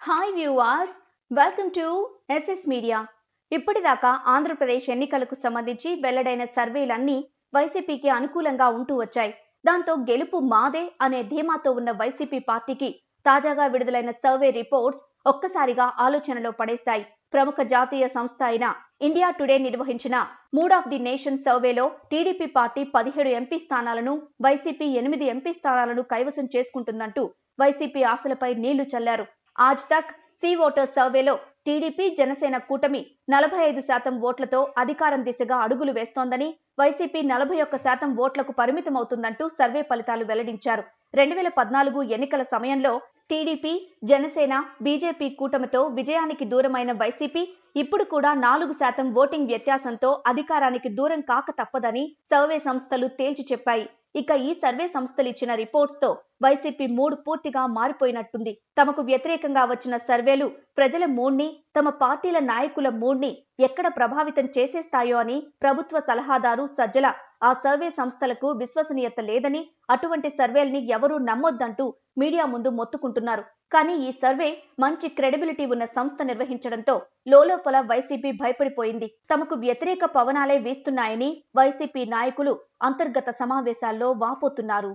Hi viewers, welcome to SS media. ఇప్పటిదాకా ఆంధ్రప్రదేశ్ ఎన్నికలకు సంబంధించి వెల్లడైన సర్వేలన్నీ వైసీపీకి అనుకూలంగా ఉంటూ వచ్చాయి. దాంతో గెలుపు మాదే అనే ధీమాతో ఉన్న వైసీపీ పార్టీకి తాజాగా విడుదలైన సర్వే రిపోర్ట్స్ ఒక్కసారిగా ఆలోచనలో పడేశాయి. ప్రముఖ జాతీయ సంస్థ అయిన ఇండియా టుడే నిర్వహించిన మూడ్ ఆఫ్ ది నేషన్ సర్వేలో టీడీపీ పార్టీ 17 ఎంపీ స్థానాలను, వైసీపీ 8 ఎంపీ స్థానాలను కైవసం చేసుకుంటుందంటూ వైసీపీ ఆశలపై నీళ్లు చల్లారు. ఆజ్ తక్ సి ఓటర్ సర్వేలో టీడీపీ జనసేన కూటమి 45% ఓట్లతో అధికారం దిశగా అడుగులు వేస్తోందని, వైసీపీ 41% ఓట్లకు పరిమితమవుతుందంటూ సర్వే ఫలితాలు వెల్లడించారు. 2014 ఎన్నికల సమయంలో టీడీపీ, జనసేన, బీజేపీ కూటమితో విజయానికి దూరమైన వైసీపీ ఇప్పుడు కూడా 4% ఓటింగ్ వ్యత్యాసంతో అధికారానికి దూరం కాక తప్పదని సర్వే సంస్థలు తేల్చి చెప్పాయి. ఇక ఈ సర్వే సంస్థలు ఇచ్చిన రిపోర్ట్స్ తో వైసీపీ మూడ్ పూర్తిగా మారిపోయినట్టుంది. తమకు వ్యతిరేకంగా వచ్చిన సర్వేలు ప్రజల మూడ్ని, తమ పార్టీల నాయకుల మూడ్ని ఎక్కడ ప్రభావితం చేసేస్తాయో అని ప్రభుత్వ సలహాదారు సజ్జల ఆ సర్వే సంస్థలకు విశ్వసనీయత లేదని, అటువంటి సర్వేల్ని ఎవరూ నమ్మొద్దంటూ మీడియా ముందు మొత్తుకుంటున్నారు. కానీ ఈ సర్వే మంచి క్రెడిబిలిటీ ఉన్న సంస్థ నిర్వహించడంతో లోలోపల వైసీపీ భయపడిపోయింది. తమకు వ్యతిరేక పవనాలే వీస్తున్నాయని వైసీపీ నాయకులు అంతర్గత సమావేశాల్లో వాపోతున్నారు.